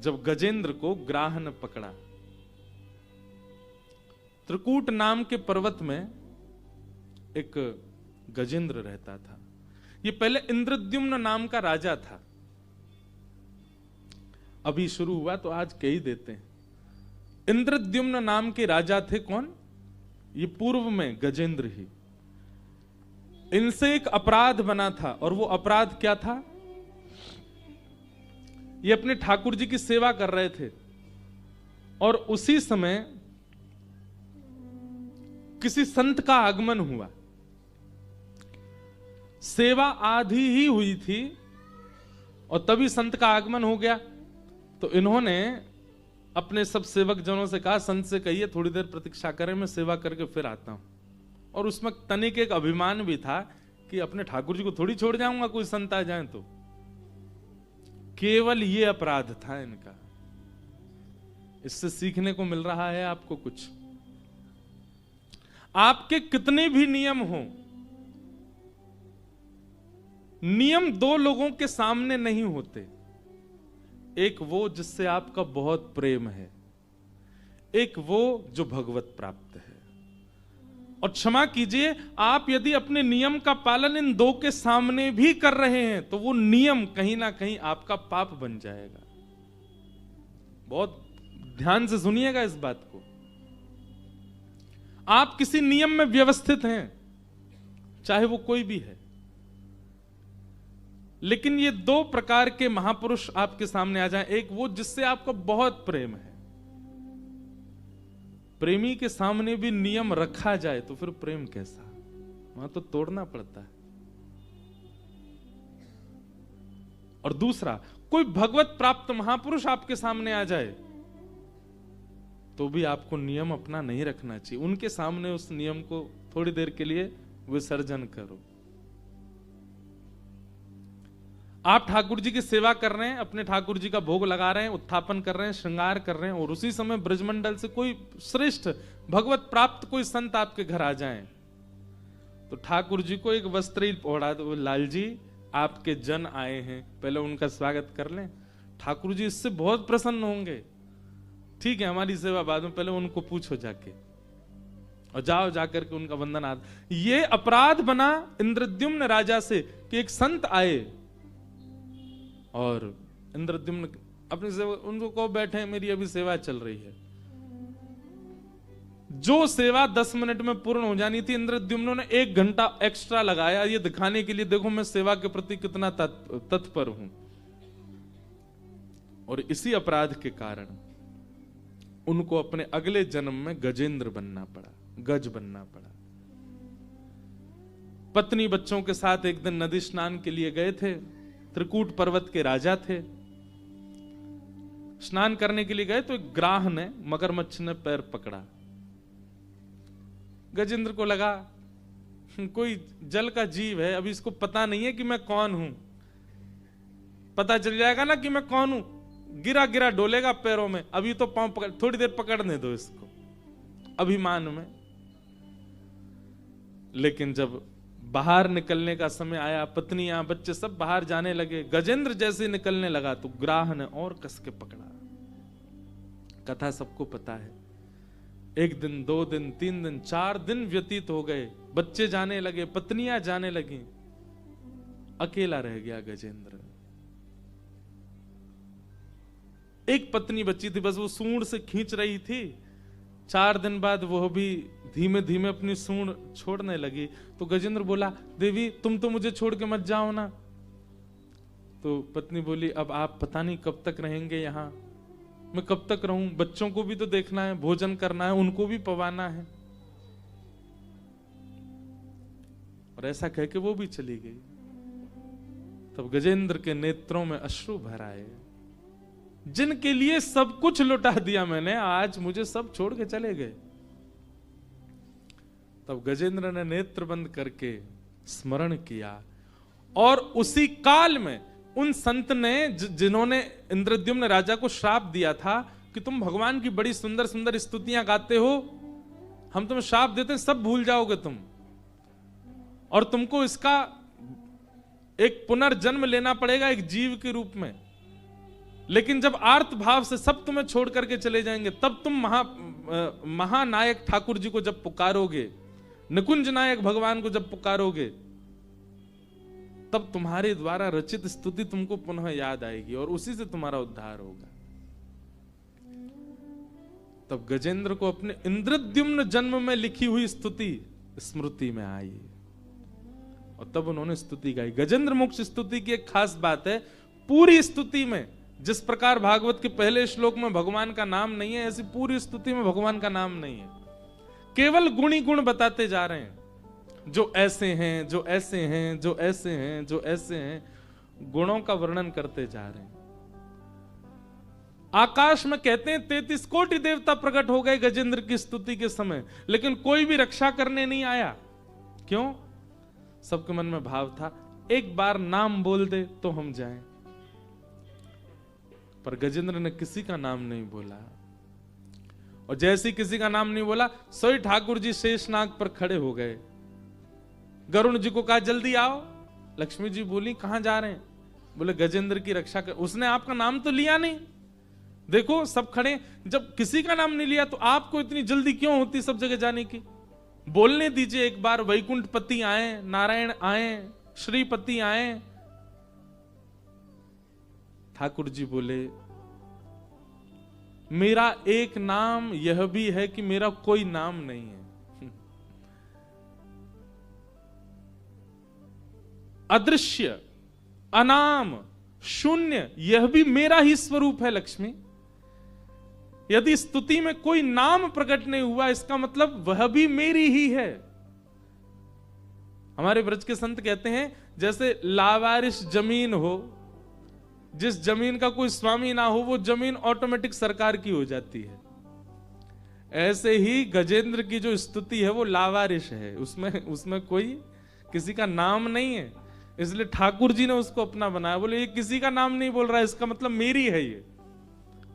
जब गजेंद्र को ग्राह ने पकड़ा। त्रिकूट नाम के पर्वत में एक गजेंद्र रहता था। ये पहले इंद्रद्युम्न नाम का राजा था। अभी शुरू हुआ तो आज कह ही देते हैं। इंद्रद्युम्न नाम के राजा थे कौन? ये पूर्व में गजेंद्र ही। इनसे एक अपराध बना था, और वो अपराध क्या था? ये अपने ठाकुर जी की सेवा कर रहे थे, और उसी समय किसी संत का आगमन हुआ। सेवा आधी ही हुई थी और तभी संत का आगमन हो गया। तो इन्होंने अपने सब सेवक जनों से कहा, संत से कहिए थोड़ी देर प्रतीक्षा करें, मैं सेवा करके फिर आता हूं। और उसमें तनिक एक अभिमान भी था कि अपने ठाकुर जी को थोड़ी छोड़ जाऊंगा कोई संत आ जाए तो। केवल ये अपराध था इनका। इससे सीखने को मिल रहा है आपको कुछ। आपके कितने भी नियम हो, नियम दो लोगों के सामने नहीं होते। एक वो जिससे आपका बहुत प्रेम है, एक वो जो भगवत प्राप्त है। और क्षमा कीजिए, आप यदि अपने नियम का पालन इन दो के सामने भी कर रहे हैं तो वो नियम कहीं ना कहीं आपका पाप बन जाएगा। बहुत ध्यान से सुनिएगा इस बात को। आप किसी नियम में व्यवस्थित हैं, चाहे वो कोई भी है, लेकिन ये दो प्रकार के महापुरुष आपके सामने आ जाएं। एक वो जिससे आपको बहुत प्रेम है। प्रेमी के सामने भी नियम रखा जाए तो फिर प्रेम कैसा? वहां तो तोड़ना पड़ता है। और दूसरा, कोई भगवत प्राप्त महापुरुष आपके सामने आ जाए तो भी आपको नियम अपना नहीं रखना चाहिए। उनके सामने उस नियम को थोड़ी देर के लिए विसर्जन करो। आप ठाकुर जी की सेवा कर रहे हैं, अपने ठाकुर जी का भोग लगा रहे हैं, उत्थापन कर रहे हैं, श्रृंगार कर रहे हैं, और उसी समय ब्रजमंडल से कोई श्रेष्ठ भगवत प्राप्त कोई संत आपके घर आ जाएं, तो ठाकुर जी को एक वस्त्र ओढ़ा दो। लाल जी, आपके जन आए हैं, पहले उनका स्वागत कर लें। ठाकुर जी इससे बहुत प्रसन्न होंगे। ठीक है, हमारी सेवा बाद में, पहले उनको पूछो जाके, और जाओ जाकर के उनका वंदन आद। ये अपराध बना इंद्रद्युम्न राजा से कि एक संत आए और इंद्रद्युम्न अपनी सेवा, उनको कहो बैठे, मेरी अभी सेवा चल रही है। जो सेवा 10 मिनट में पूर्ण हो जानी थी, इंद्रद्युम्न ने 1 घंटा एक्स्ट्रा लगाया, ये दिखाने के लिए देखो मैं सेवा के प्रति कितना तत्पर हूं। और इसी अपराध के कारण उनको अपने अगले जन्म में गजेंद्र बनना पड़ा, गज बनना पड़ा। पत्नी बच्चों के साथ एक दिन नदी स्नान के लिए गए थे। त्रिकूट पर्वत के राजा थे। स्नान करने के लिए गए तो एक ग्राह ने, मगरमच्छ ने पैर पकड़ा। गजेंद्र को लगा कोई जल का जीव है, अभी इसको पता नहीं है कि मैं कौन हूं। पता चल जाएगा ना कि मैं कौन हूं, गिरा गिरा डोलेगा पैरों में। अभी तो पांव पकड़, थोड़ी देर पकड़ने दो इसको, अभिमान में। लेकिन जब बाहर निकलने का समय आया, पत्नियां बच्चे सब बाहर जाने लगे, गजेंद्र जैसे निकलने लगा तो ग्राह ने और कस के पकड़ा। कथा सबको पता है। 1 दिन, 2 दिन, 3 दिन, 4 दिन व्यतीत हो गए। बच्चे जाने लगे, पत्नियां जाने लगी, अकेला रह गया गजेंद्र। एक पत्नी बची थी, बस वो सूंड से खींच रही थी। 4 दिन बाद वो भी धीमे धीमे अपनी सूंड छोड़ने लगी। तो गजेंद्र बोला, देवी तुम तो मुझे छोड़ के मत जाओ ना। तो पत्नी बोली, अब आप पता नहीं कब तक रहेंगे यहां, मैं कब तक रहूं, बच्चों को भी तो देखना है, भोजन करना है, उनको भी पवाना है। और ऐसा कह के वो भी चली गई। तब गजेंद्र के नेत्रों में अश्रु भर आए। जिनके लिए सब कुछ लुटा दिया मैंने, आज मुझे सब छोड़ के चले गए। तब गजेंद्र ने नेत्र बंद करके स्मरण किया, और उसी काल में उन संत ने जिन्होंने इंद्रद्युम्न राजा को श्राप दिया था कि तुम भगवान की बड़ी सुंदर सुंदर स्तुतियां गाते हो, हम तुम्हें श्राप देते हैं, सब भूल जाओगे तुम, और तुमको इसका एक पुनर्जन्म लेना पड़ेगा एक जीव के रूप में। लेकिन जब आर्त भाव से सब तुम्हें छोड़ करके चले जाएंगे, तब तुम महानायक ठाकुर जी को जब पुकारोगे, निकुंज नायक भगवान को जब पुकारोगे, तब तुम्हारे द्वारा रचित स्तुति तुमको पुनः याद आएगी और उसी से तुम्हारा उद्धार होगा। तब गजेंद्र को अपने इंद्रद्युम्न जन्म में लिखी हुई स्तुति स्मृति में आई और तब उन्होंने स्तुति गाई। गजेंद्र मोक्ष स्तुति की एक खास बात है, पूरी स्तुति में जिस प्रकार भागवत के पहले श्लोक में भगवान का नाम नहीं है, ऐसी पूरी स्तुति में भगवान का नाम नहीं है। केवल गुणी गुण बताते जा रहे हैं, जो ऐसे हैं, जो ऐसे हैं, जो ऐसे हैं, जो ऐसे हैं, गुणों का वर्णन करते जा रहे हैं। आकाश में कहते हैं 33 कोटि देवता प्रकट हो गए गजेंद्र की स्तुति के समय, लेकिन कोई भी रक्षा करने नहीं आया। क्यों? सबके मन में भाव था एक बार नाम बोल दे तो हम जाएं। पर गजेंद्र ने किसी का नाम नहीं बोला, और जैसे किसी का नाम नहीं बोला, सोई ठाकुर जी शेषनाग पर खड़े हो गए। गरुण जी को कहा जल्दी आओ। लक्ष्मी जी बोली कहां जा रहे हैं? बोले गजेंद्र की रक्षा कर। उसने आपका नाम तो लिया नहीं। देखो सब खड़े, जब किसी का नाम नहीं लिया तो आपको इतनी जल्दी क्यों होती सब जगह जाने की? बोलने दीजिए एक बार, वैकुंठपति आए, नारायण आए, श्रीपति आए। ठाकुर जी बोले मेरा एक नाम यह भी है कि मेरा कोई नाम नहीं है। अदृश्य, अनाम, शून्य, यह भी मेरा ही स्वरूप है लक्ष्मी। यदि स्तुति में कोई नाम प्रकट नहीं हुआ, इसका मतलब वह भी मेरी ही है। हमारे ब्रज के संत कहते हैं जैसे लावारिस जमीन हो, जिस जमीन का कोई स्वामी ना हो, वो जमीन ऑटोमेटिक सरकार की हो जाती है। ऐसे ही गजेंद्र की जो स्तुति है वो लावारिस है, उसमें कोई किसी का नाम नहीं है, इसलिए ठाकुर जी ने उसको अपना बनाया। बोले ये किसी का नाम नहीं बोल रहा है, इसका मतलब मेरी है ये।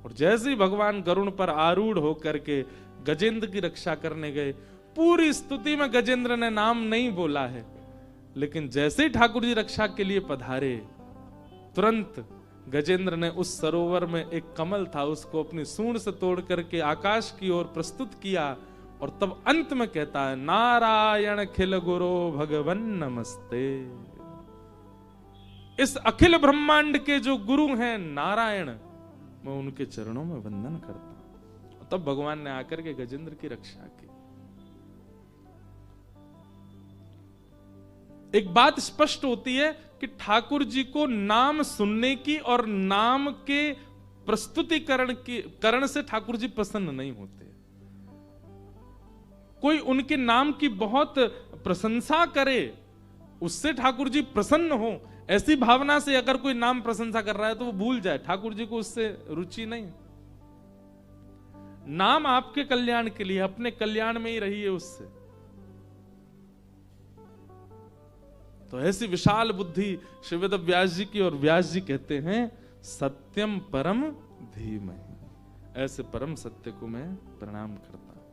और जैसे ही भगवान गरुण पर आरूढ़ होकर के गजेंद्र की रक्षा करने गए, पूरी स्तुति में गजेंद्र ने नाम नहीं बोला है, लेकिन जैसे ही ठाकुर जी रक्षा के लिए पधारे, तुरंत गजेंद्र ने उस सरोवर में एक कमल था, उसको अपनी सूंड से तोड़ करके आकाश की ओर प्रस्तुत किया और तब अंत में कहता है नारायण खिल गुरो भगवन नमस्ते। इस अखिल ब्रह्मांड के जो गुरु हैं नारायण, मैं उनके चरणों में वंदन करता हूं। तब भगवान ने आकर के गजेंद्र की रक्षा की। एक बात स्पष्ट होती है कि ठाकुर जी को नाम सुनने की और नाम के प्रस्तुतिकरण से ठाकुर जी प्रसन्न नहीं होते। कोई उनके नाम की बहुत प्रशंसा करे, उससे ठाकुर जी प्रसन्न हो, ऐसी भावना से अगर कोई नाम प्रशंसा कर रहा है तो वो भूल जाए, ठाकुर जी को उससे रुचि नहीं। नाम आपके कल्याण के लिए, अपने कल्याण में ही रहिए उससे। तो ऐसी विशाल बुद्धि श्री वेद व्यास जी की, और व्यास जी कहते हैं सत्यम परम धीमहि। ऐसे परम सत्य को मैं प्रणाम करता हूं।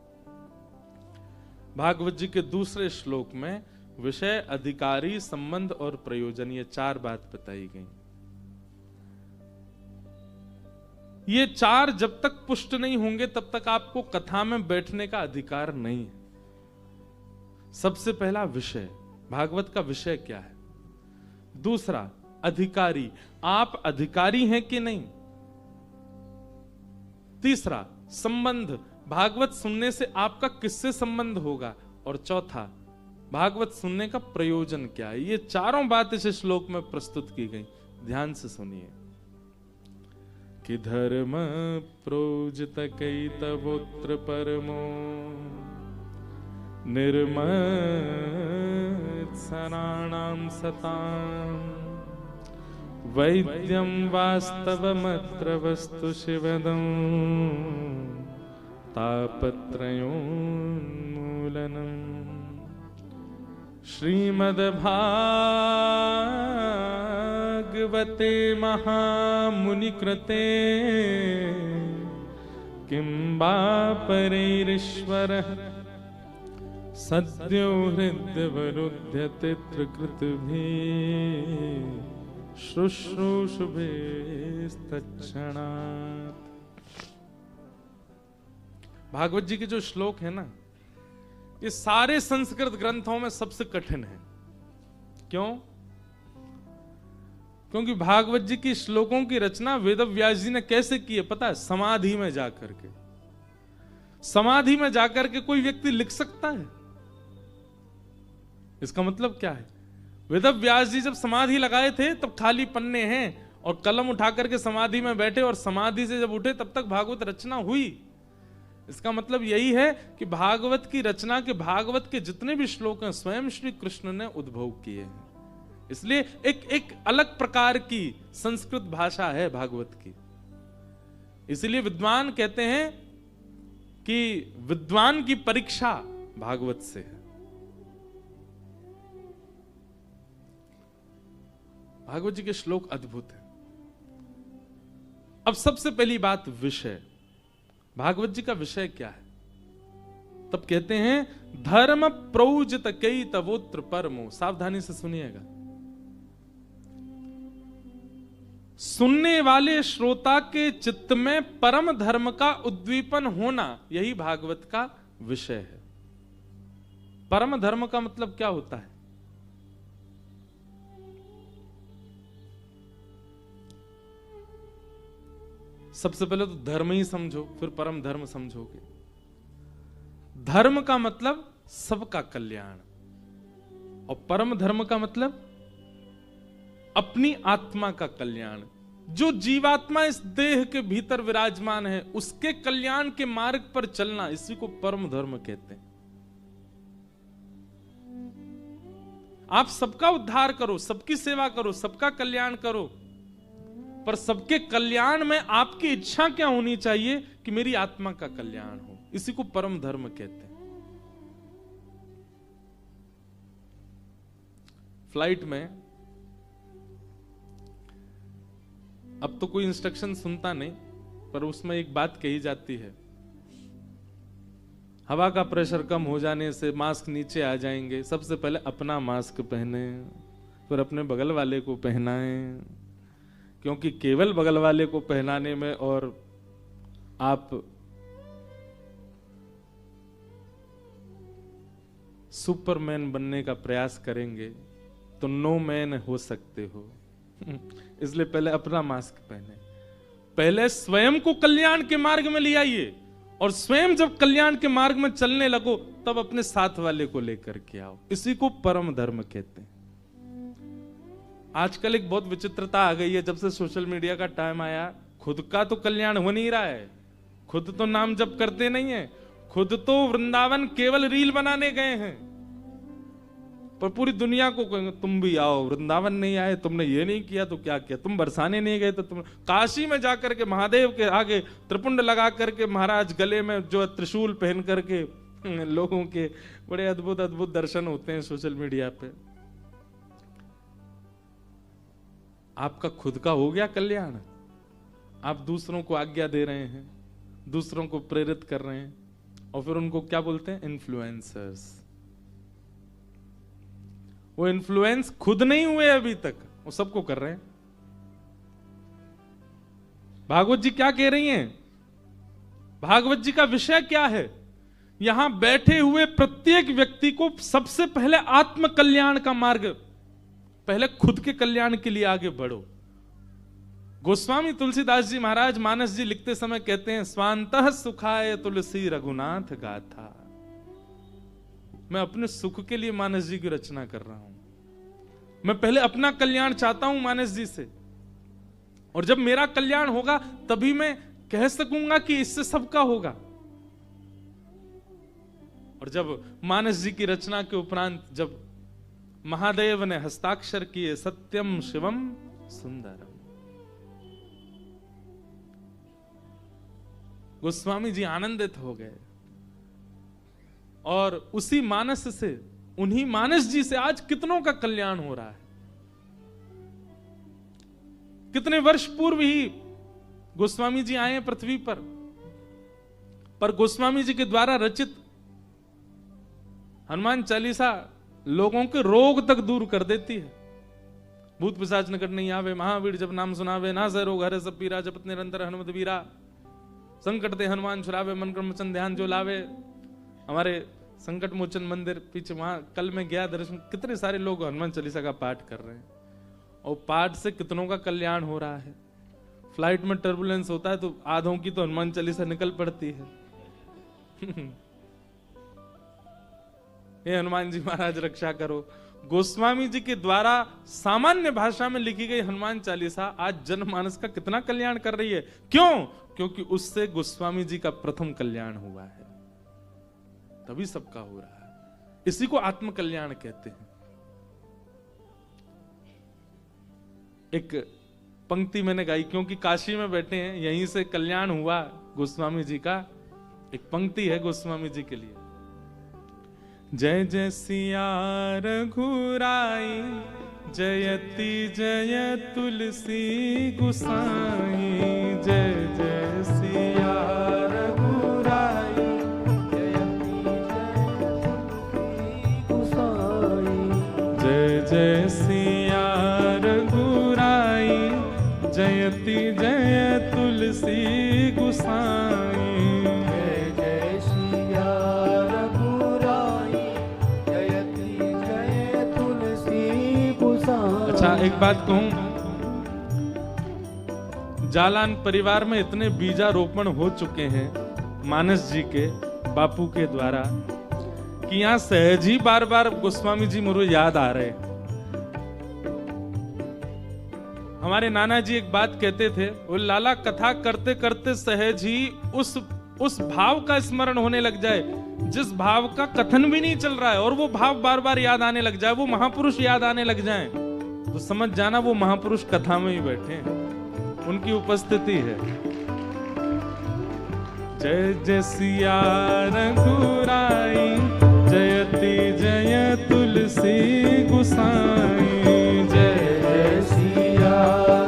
भागवत जी के दूसरे श्लोक में विषय, अधिकारी, संबंध और प्रयोजन, ये चार बात बताई गई। ये चार जब तक पुष्ट नहीं होंगे तब तक आपको कथा में बैठने का अधिकार नहीं है। सबसे पहला विषय, भागवत का विषय क्या है। दूसरा अधिकारी, आप अधिकारी हैं कि नहीं। तीसरा संबंध, भागवत सुनने से आपका किससे संबंध होगा। और चौथा भागवत सुनने का प्रयोजन क्या है। ये चारों बात इस श्लोक में प्रस्तुत की गई, ध्यान से सुनिए। कि धर्म प्रोजत कैतवोत्र परमो निर्मत्सराणां सतां वैद्यं वास्तवमत्र वस्तु शिवदं तापत्रयोन्मूलनम्। श्रीमद्भागवते महामुनिकृते किं वा परैरीश्वरः सद्यो हृद्यवरुध्यते त्रिकृतभिः शुश्रूषुभेस्तत्क्षणात्। भागवत जी के जो श्लोक है ना, ये सारे संस्कृत ग्रंथों में सबसे कठिन है। क्यों? क्योंकि भागवत जी की श्लोकों की रचना वेदव्यास जी ने कैसे की है पता है? समाधि में जाकर के। समाधि में जाकर के कोई व्यक्ति लिख सकता है? इसका मतलब क्या है? वेदव्यास जी जब समाधि लगाए थे तब खाली पन्ने हैं और कलम उठा करके समाधि में बैठे, और समाधि से जब उठे तब तक भागवत रचना हुई। इसका मतलब यही है कि भागवत की रचना के, भागवत के जितने भी श्लोक हैं स्वयं श्री कृष्ण ने उद्भव किए हैं। इसलिए एक अलग प्रकार की संस्कृत भाषा है भागवत की। इसलिए विद्वान कहते हैं कि विद्वान की परीक्षा भागवत से है। भागवत जी के श्लोक अद्भुत हैं। अब सबसे पहली बात विषय, भागवत जी का विषय क्या है? तब कहते हैं धर्म प्रौजित कई तवोत्र परमो। सावधानी से सुनिएगा, सुनने वाले श्रोता के चित्त में परम धर्म का उद्दीपन होना, यही भागवत का विषय है। परम धर्म का मतलब क्या होता है? सबसे पहले तो धर्म ही समझो, फिर परम धर्म समझोगे। धर्म का मतलब सबका कल्याण, और परम धर्म का मतलब अपनी आत्मा का कल्याण। जो जीवात्मा इस देह के भीतर विराजमान है उसके कल्याण के मार्ग पर चलना, इसी को परम धर्म कहते हैं। आप सबका उद्धार करो, सबकी सेवा करो, सबका कल्याण करो, पर सबके कल्याण में आपकी इच्छा क्या होनी चाहिए? कि मेरी आत्मा का कल्याण हो। इसी को परम धर्म कहते हैं। फ्लाइट में अब तो कोई इंस्ट्रक्शन सुनता नहीं, पर उसमें एक बात कही जाती है, हवा का प्रेशर कम हो जाने से मास्क नीचे आ जाएंगे। सबसे पहले अपना मास्क पहने, फिर अपने बगल वाले को पहनाएं, क्योंकि केवल बगल वाले को पहनाने में और आप सुपरमैन बनने का प्रयास करेंगे तो नो मैन हो सकते हो। इसलिए पहले अपना मास्क पहने, पहले स्वयं को कल्याण के मार्ग में ले आइए, और स्वयं जब कल्याण के मार्ग में चलने लगो तब अपने साथ वाले को लेकर के आओ। इसी को परम धर्म कहते हैं। आजकल एक बहुत विचित्रता आ गई है, जब से सोशल मीडिया का टाइम आया, खुद का तो कल्याण हो नहीं रहा है, खुद तो नाम जप करते नहीं है, खुद तो वृंदावन केवल रील बनाने गए हैं, पर पूरी दुनिया को कहेंगे तुम भी आओ। वृंदावन नहीं आए, तुमने ये नहीं किया तो क्या किया? तुम बरसाने नहीं गए तो तुम काशी में जाकर के महादेव के आगे त्रिपुंड लगा करके महाराज गले में जो त्रिशूल पहन करके लोगों के बड़े अद्भुत अद्भुत दर्शन होते हैं सोशल मीडिया पे। आपका खुद का हो गया कल्याण? आप दूसरों को आज्ञा दे रहे हैं, दूसरों को प्रेरित कर रहे हैं, और फिर उनको क्या बोलते हैं? इन्फ्लुएंसर्स। वो इन्फ्लुएंस खुद नहीं हुए अभी तक, वो सबको कर रहे हैं। भागवत जी क्या कह रही हैं? भागवत जी का विषय क्या है? यहां बैठे हुए प्रत्येक व्यक्ति को सबसे पहले आत्म कल्याण का मार्ग, पहले खुद के कल्याण के लिए आगे बढ़ो। गोस्वामी तुलसीदास जी महाराज मानस जी लिखते समय कहते हैं, स्वांतः सुखाय तुलसी रघुनाथ गाथा। मैं अपने सुख के लिए मानस जी की रचना कर रहा हूं। मैं पहले अपना कल्याण चाहता हूं मानस जी से, और जब मेरा कल्याण होगा तभी मैं कह सकूंगा कि इससे सबका होगा। और जब मानस जी की रचना के उपरांत जब महादेव ने हस्ताक्षर किए, सत्यम शिवम सुंदरम, गोस्वामी जी आनंदित हो गए, और उसी मानस से, उन्हीं मानस जी से आज कितनों का कल्याण हो रहा है। कितने वर्ष पूर्व ही गोस्वामी जी आए पृथ्वी पर गोस्वामी जी के द्वारा रचित हनुमान चालीसा लोगों के रोग तक दूर कर देती है। भूत पिशाच निकट नहीं आवे, महावीर जब नाम सुनावे, ना से रोग हरे सब पीरा, जपत निरंतर हनुमत वीरा, संकट ते हनुमान छुड़ावे, मन क्रम वचन ध्यान जो लावे। हमारे संकट मोचन मंदिर पीछे, वहां कल मैं गया दर्शन, कितने सारे लोग हनुमान चालीसा का पाठ कर रहे हैं और पाठ से कितनों का कल्याण हो रहा है। फ्लाइट में टर्बुलेंस होता है तो आधों की तो हनुमान चालीसा निकल पड़ती है। हे हनुमान जी महाराज रक्षा करो। गोस्वामी जी के द्वारा सामान्य भाषा में लिखी गई हनुमान चालीसा आज जनमानस का कितना कल्याण कर रही है। क्यों? क्योंकि उससे गोस्वामी जी का प्रथम कल्याण हुआ है, तभी सबका हो रहा है। इसी को आत्म कल्याण कहते हैं। एक पंक्ति मैंने गाई क्योंकि काशी में बैठे हैं, यहीं से कल्याण हुआ गोस्वामी जी का। एक पंक्ति है गोस्वामी जी के लिए, जय जय सिया रघुराई, जयति जय तुलसी गुसाई, जय जय सिया रघुराई, जय जय सिया रघुराई, जयति जय तुलसी गुसाई। अच्छा एक बात कहूं, जालान परिवार में इतने बीजारोपण हो चुके हैं मानस जी के बापू के द्वारा कि यहां सहज ही बार बार गोस्वामी जी मुझे याद आ रहे। हमारे नाना जी एक बात कहते थे, वो लाला कथा करते करते सहज ही उस भाव का स्मरण होने लग जाए जिस भाव का कथन भी नहीं चल रहा है, और वो भाव बार बार याद आने लग जाए, वो महापुरुष याद आने लग जाएं, तो समझ जाना वो महापुरुष कथा में ही बैठे हैं, उनकी उपस्थिति है। जय जय सिया रघुराई, जयति जय तुलसी गुसाई, जय जय सिया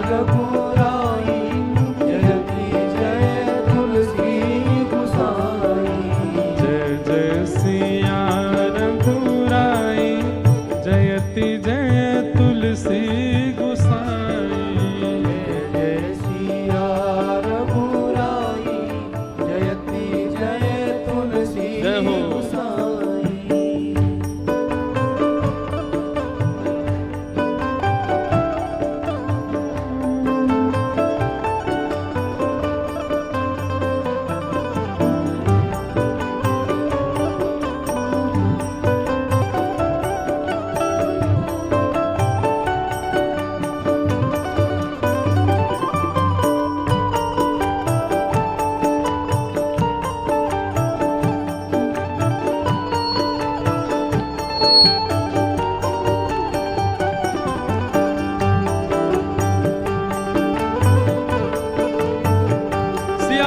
रघुराई, जयति जय तुलसी गुसाई, जय जय सिया रघुराई, जयति जय तुलसी गुसाई, जय जय सिया रघुराई, जयति जय तुलसी गुसाई। सिया